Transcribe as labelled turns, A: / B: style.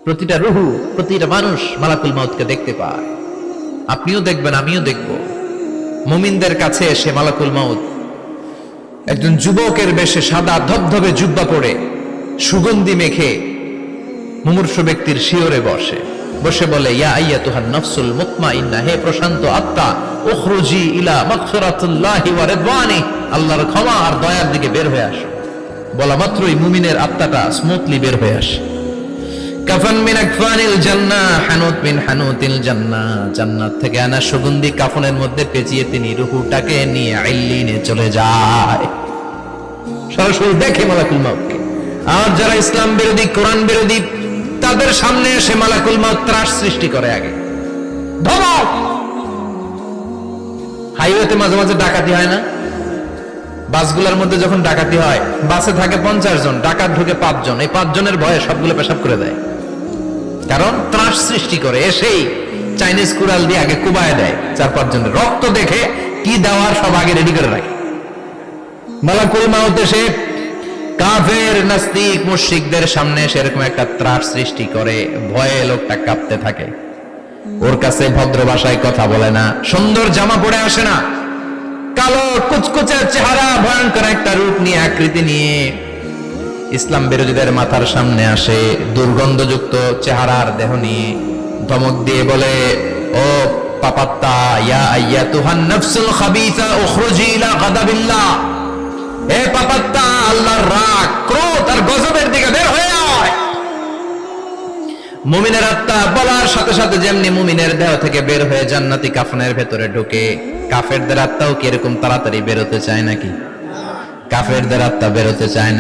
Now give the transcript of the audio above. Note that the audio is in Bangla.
A: প্রতিটা রুহু, প্রতিটা মানুষ মালাকুল মাউতকে দেখতে পায়। আপনিও দেখবেন, আমিও দেখব। মুমিনদের কাছে এসে মালাকুল মাউত একজন যুবকের বেশে সাদা ধবধবে জুব্বা পরে সুগন্ধি মেখে মুমূর্ষু ব্যক্তির শিয়রে বসে বলে, ইয়া আইয়াতুহান নাফসুল মুতমাইন্না, হে প্রশান্ত আত্মা, উখরুজি ইলা মাগফিরাতিল্লাহি ওয়া রিদওয়ানি, আল্লাহর ক্ষমা আর দয়ার দিকে বের হয়ে আসো। বলা মাত্রই মুমিনের আত্মাটা স্মুথলি বের হয়ে আসে। কাফান মিন আকফানিল জান্নাহ, হানুত মিন হানুতিল জান্নাহ, জান্নাত থেকে আনা সুগন্ধি কাফনের মধ্যে পেঁচিয়ে তিনি রূহটাকে নিয়ে ইল্লিনে চলে যায়। সরাসরি দেখে মালাকুল মাউতকে। আর যারা ইসলাম বিরোধী, কোরআন বিরোধী, তাদের সামনে এসে মালাকুল মাউত ত্রাস সৃষ্টি করে। আগে ধমক। হাইওয়েতে মাঝে মাঝে ডাকাতি হয় না? বাসগুলোর মধ্যে যখন ডাকাতি হয়, বাসে থাকে 50 জন, ডাকাত ঢুকে 5 জন। এই 5 জনের ভয়ে সবগুলো পেশাব করে দেয়, কারণ ত্রাস সৃষ্টি করে। এসেই চাইনিজ কুড়াল দিয়ে আগে কুবায় দেয় 4-5 জনের। রক্ত দেখে কি দেওয়ার সব আগে রেডি করে রাখে। মালাকুল মাউত এসে কাফের, নাস্তিক, মুশরিকদের সামনে সেরকম একটা ত্রাস সৃষ্টি করে। ভয়ে লোকটা কাঁপতে থাকে। ওর কাছে ভদ্র ভাষায় কথা বলে না, সুন্দর জামা পরে আসে না, কালো কুচকুচে চেহারা, ভয়ঙ্কর একটা রূপ নিয়ে, আকৃতি নিয়ে ইসলাম বিরোধীদের মাথার সামনে আসে। দুর্গন্ধযুক্ত চেহারার দেহ নিয়ে ধমক দিয়ে বলে, ও পাপাত্তা, ইয়া আইয়াতুহান নাফসুল খাবিসা উখরুজি ইলা গাদাবিল্লাহ, হে পাপাত্তা, আল্লাহর রাগ, ক্রোধ আর গজবের দিকে বের হয়ে আয়। মুমিনের আত্মা বলার সাথে সাথে যেমনি মুমিনের দেহ থেকে বের হয়ে জান্নাতি কাফনের ভেতরে ঢুকে, কাফেরদের আত্মাও কি এরকম তাড়াতাড়ি বেরোতে চায় নাকি? কাফেরদের আত্মা বেরোতে চায় না।